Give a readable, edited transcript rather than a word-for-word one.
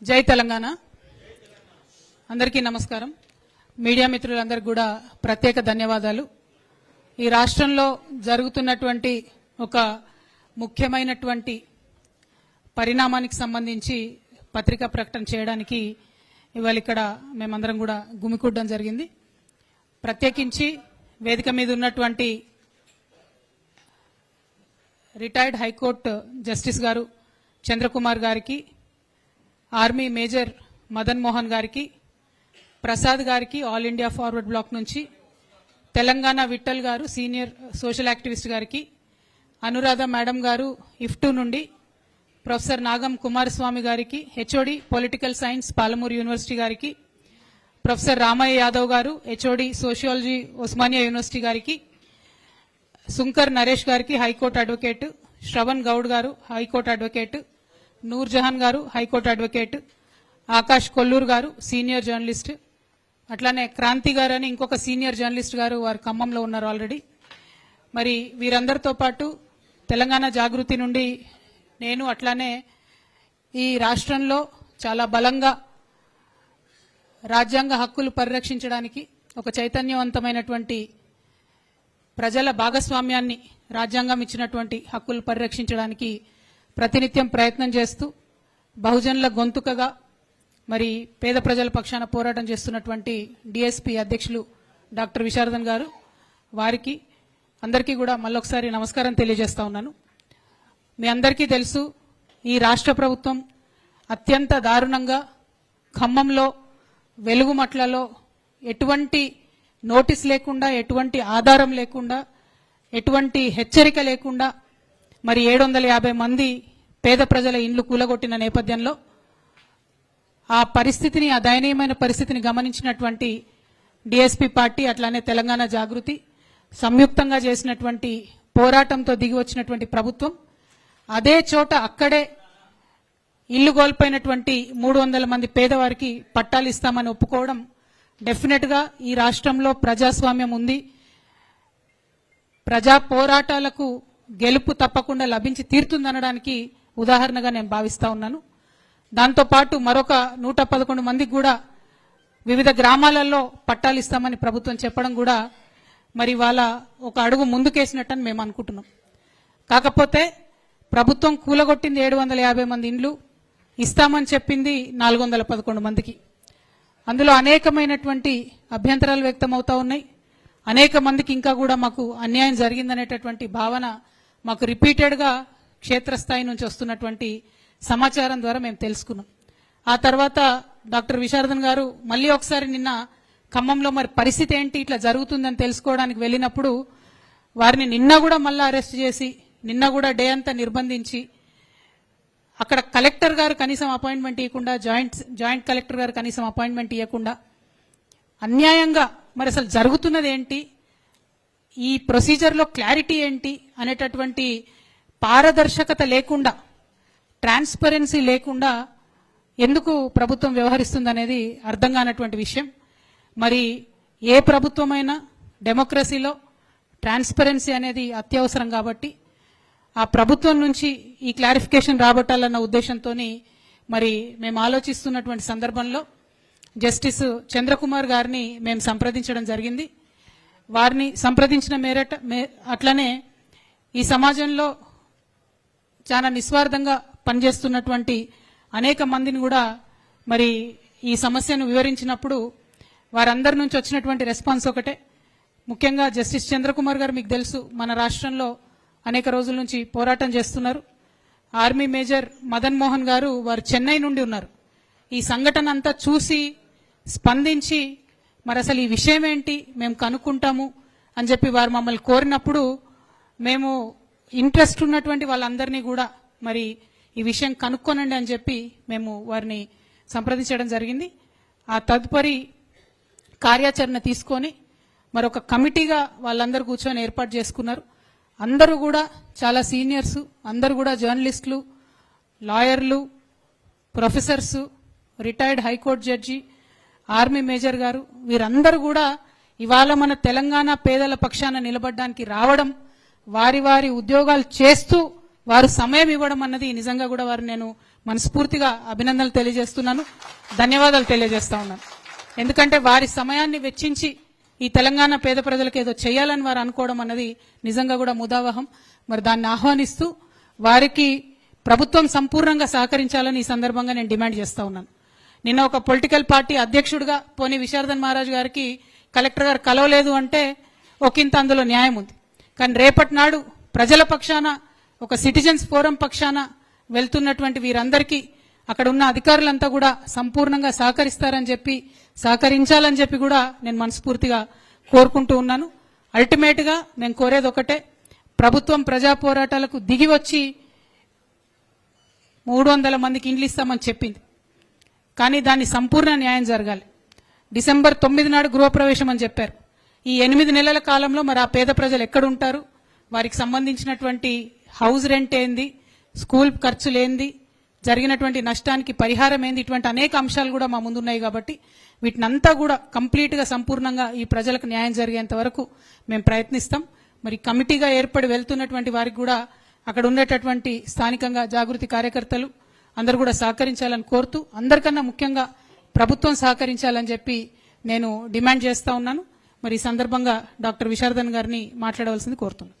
జై తెలంగాణ. అందరికీ నమస్కారం. మీడియా మిత్రులందరికీ కూడా ప్రత్యేక ధన్యవాదాలు. ఈ రాష్ట్రంలో జరుగుతున్నటువంటి ఒక ముఖ్యమైనటువంటి పరిణామానికి సంబంధించి పత్రికా ప్రకటన చేయడానికి ఇవాళ ఇక్కడ మేమందరం కూడా గుమికూడడం జరిగింది. ప్రత్యేకించి వేదిక మీద ఉన్నటువంటి రిటైర్డ్ హైకోర్టు జస్టిస్ గారు చంద్రకుమార్ గారికి, ఆర్మీ మేజర్ మదన్ మోహన్ గారికి, ప్రసాద్ గారికి ఆల్ ఇండియా ఫార్వర్డ్ బ్లాక్ నుంచి, తెలంగాణ విఠల్ గారు సీనియర్ సోషల్ యాక్టివిస్ట్ గారికి, అనురాధ మేడం గారు ఇఫ్టు నుండి, ప్రొఫెసర్ నాగం కుమారస్వామి గారికి HOD political science Palamuru university గారికి, ప్రొఫెసర్ రామయ్య యాదవ్ గారు హెచ్ఓడి సోషియాలజీ ఉస్మానియా యూనివర్సిటీ గారికి, సుంకర్ నరేష్ గారికి హైకోర్టు అడ్వకేట్, శ్రవణ్ గౌడ్ గారు హైకోర్టు అడ్వకేట్, నూర్ జహాన్ గారు హైకోర్టు అడ్వకేట్, ఆకాష్ కొల్లూరు గారు సీనియర్ జర్నలిస్ట్, అట్లానే క్రాంతి గారు అని ఇంకొక సీనియర్ జర్నలిస్ట్ గారు వారు ఖమ్మంలో ఉన్నారు ఆల్రెడీ. మరి వీరందరితో పాటు తెలంగాణ జాగృతి నుండి నేను, అట్లానే ఈ రాష్ట్రంలో చాలా బలంగా రాజ్యాంగ హక్కులు పరిరక్షించడానికి ఒక చైతన్యవంతమైనటువంటి ప్రజల భాగస్వామ్యాన్ని రాజ్యాంగం ఇచ్చినటువంటి హక్కులు పరిరక్షించడానికి ప్రతినిత్యం ప్రయత్నం చేస్తూ బహుజనుల గొంతుకగా మరి పేద ప్రజల పక్షాన పోరాటం చేస్తున్నటువంటి డిఎస్పీ అధ్యక్షులు డాక్టర్ విశారదన్ గారు, వారికి అందరికీ కూడా మళ్ళొకసారి నమస్కారం తెలియజేస్తా ఉన్నాను. మీ అందరికీ తెలుసు, ఈ రాష్ట్ర ప్రభుత్వం అత్యంత దారుణంగా ఖమ్మంలో వెలుగుమట్లలో ఎటువంటి నోటీస్ లేకుండా, ఎటువంటి ఆధారం లేకుండా, ఎటువంటి హెచ్చరిక లేకుండా మరి 750 మంది పేద ప్రజల ఇండ్లు కూలగొట్టిన నేపథ్యంలో ఆ పరిస్థితిని, ఆ దయనీయమైన పరిస్థితిని గమనించినటువంటి డిఎస్పీ పార్టీ, అట్లానే తెలంగాణ జాగృతి సంయుక్తంగా చేసినటువంటి పోరాటంతో దిగి వచ్చినటువంటి ప్రభుత్వం అదే చోట అక్కడే ఇల్లు కోల్పోయినటువంటి 300 మంది పేదవారికి పట్టాలు ఇస్తామని ఒప్పుకోవడం డెఫినెట్ గా ఈ రాష్ట్రంలో ప్రజాస్వామ్యం ఉంది, ప్రజా పోరాటాలకు గెలుపు తప్పకుండా లభించి తీరుతుందనడానికి ఉదాహరణగా నేను భావిస్తా ఉన్నాను. దాంతోపాటు మరొక 111 మందికి కూడా వివిధ గ్రామాలలో పట్టాలు ఇస్తామని ప్రభుత్వం చెప్పడం కూడా మరి వాళ్ళ ఒక అడుగు ముందుకేసినట్టని మేము అనుకుంటున్నాం. కాకపోతే ప్రభుత్వం కూలగొట్టింది 750 మంది ఇండ్లు, ఇస్తామని చెప్పింది 411 మందికి. అందులో అనేకమైనటువంటి అభ్యంతరాలు వ్యక్తమవుతా ఉన్నాయి. అనేక మందికి ఇంకా కూడా మాకు అన్యాయం జరిగిందనేటటువంటి భావన మాకు రిపీటెడ్గా క్షేత్రస్థాయి నుంచి వస్తున్నటువంటి సమాచారం ద్వారా మేము తెలుసుకున్నాం. ఆ తర్వాత డాక్టర్ విశారదన్ గారు మళ్ళీ ఒకసారి నిన్న ఖమ్మంలో మరి పరిస్థితి ఏంటి, ఇట్లా జరుగుతుందని తెలుసుకోవడానికి వెళ్ళినప్పుడు వారిని నిన్న కూడా మళ్ళీ అరెస్ట్ చేసి, నిన్న కూడా డే అంతా నిర్బంధించి, అక్కడ కలెక్టర్ గారు కనీసం అపాయింట్మెంట్ ఇవ్వకుండా, జాయింట్ కలెక్టర్ గారు కనీసం అపాయింట్మెంట్ ఇవ్వకుండా అన్యాయంగా మరి అసలు జరుగుతున్నది ఏంటి, ఈ ప్రొసీజర్లో క్లారిటీ ఏంటి అనేటటువంటి పారదర్శకత లేకుండా, ట్రాన్స్పరెన్సీ లేకుండా ఎందుకు ప్రభుత్వం వ్యవహరిస్తుందనేది అర్థం కానటువంటి విషయం. మరి ఏ ప్రభుత్వమైనా డెమోక్రసీలో ట్రాన్స్పరెన్సీ అనేది అత్యవసరం కాబట్టి ఆ ప్రభుత్వం నుంచి ఈ క్లారిఫికేషన్ రాబట్టాలన్న ఉద్దేశంతో మరి మేము ఆలోచిస్తున్నటువంటి సందర్భంలో జస్టిస్ చంద్రకుమార్ గారిని మేము సంప్రదించడం జరిగింది. వారిని సంప్రదించిన మేరట అట్లనే ఈ సమాజంలో చాలా నిస్వార్థంగా పనిచేస్తున్నటువంటి అనేక మందిని కూడా మరి ఈ సమస్యను వివరించినప్పుడు వారందరి నుంచి వచ్చినటువంటి రెస్పాన్స్ ఒకటే. ముఖ్యంగా జస్టిస్ చంద్రకుమార్ గారు మీకు తెలుసు, మన రాష్ట్రంలో అనేక రోజుల నుంచి పోరాటం చేస్తున్నారు. ఆర్మీ మేజర్ మదన్ మోహన్ గారు వారు చెన్నై నుండి ఉన్నారు. ఈ సంఘటన అంతా చూసి స్పందించి మరి అసలు ఈ విషయం ఏంటి మేము కనుక్కుంటాము అని చెప్పి వారు మమ్మల్ని కోరినప్పుడు మేము ఇంట్రెస్ట్ ఉన్నటువంటి వాళ్ళందరినీ కూడా మరి ఈ విషయం కనుక్కోనండి అని చెప్పి మేము వారిని సంప్రదించడం జరిగింది. ఆ తదుపరి కార్యాచరణ తీసుకొని మరొక కమిటీగా వాళ్ళందరూ కూర్చొని ఏర్పాటు చేసుకున్నారు. అందరూ కూడా చాలా సీనియర్స్, అందరూ కూడా జర్నలిస్టులు, లాయర్లు, professors, retired high court judge, army major గారు, వీరందరూ కూడా ఇవాళ మన తెలంగాణ పేదల పక్షాన నిలబడడానికి రావడం, వారి వారి ఉద్యోగాలు చేస్తూ వారు సమయం ఇవ్వడం అన్నది నిజంగా కూడా వారు నేను మనస్ఫూర్తిగా అభినందనలు తెలియజేస్తున్నాను, ధన్యవాదాలు తెలియజేస్తా ఉన్నాను. ఎందుకంటే వారి సమయాన్ని వెచ్చించి ఈ తెలంగాణ పేద ప్రజలకు ఏదో చేయాలని వారు అనుకోవడం అన్నది నిజంగా కూడా ముదావహం. మరి దాన్ని ఆహ్వానిస్తూ వారికి ప్రభుత్వం సంపూర్ణంగా సహకరించాలని ఈ సందర్భంగా నేను డిమాండ్ చేస్తా ఉన్నాను. నిన్న ఒక పొలిటికల్ పార్టీ అధ్యక్షుడిగా పోనీ విశారదన్ మహారాజ్ గారికి కలెక్టర్ గారు కలవలేదు అంటే ఒకంత అందులో న్యాయం ఉంది. కానీ రేపటి నాడు ప్రజల పక్షాన ఒక సిటిజన్స్ ఫోరం పక్షాన వెళ్తున్నటువంటి వీరందరికీ అక్కడ ఉన్న అధికారులంతా కూడా సంపూర్ణంగా సహకరించాలని చెప్పి కూడా నేను మనస్ఫూర్తిగా కోరుకుంటూ ఉన్నాను. అల్టిమేట్ గా నేను కోరేది ఒకటే, ప్రభుత్వం ప్రజా పోరాటాలకు దిగి వచ్చి 300 మందికి ఇండ్లు ఇస్తామని చెప్పింది. కానీ దాన్ని సంపూర్ణ న్యాయం జరగాలి. డిసెంబర్ 9 నాడు గృహప్రవేశం అని చెప్పారు. ఈ 8 నెలల కాలంలో మరి ఆ పేద ప్రజలు ఎక్కడుంటారు, వారికి సంబంధించినటువంటి హౌస్ రెంట్ ఏంది, స్కూల్ ఖర్చులేంది, జరిగినటువంటి నష్టానికి పరిహారం ఏంది, ఇటువంటి అనేక అంశాలు కూడా మా ముందున్నాయి. కాబట్టి వీటినంతా కూడా కంప్లీట్ గా సంపూర్ణంగా ఈ ప్రజలకు న్యాయం జరిగేంత వరకు మేము ప్రయత్నిస్తాం. మరి కమిటీగా ఏర్పడి వెళ్తున్నటువంటి వారికి కూడా అక్కడ ఉండేటటువంటి స్థానికంగా జాగృతి కార్యకర్తలు అందరూ కూడా సహకరించాలని కోరుతూ, అందరికన్నా ముఖ్యంగా ప్రభుత్వం సహకరించాలని చెప్పి నేను డిమాండ్ చేస్తా ఉన్నాను. మరి ఈ సందర్భంగా డాక్టర్ విశారదన్ గారిని మాట్లాడవలసింది కోరుతున్నాను.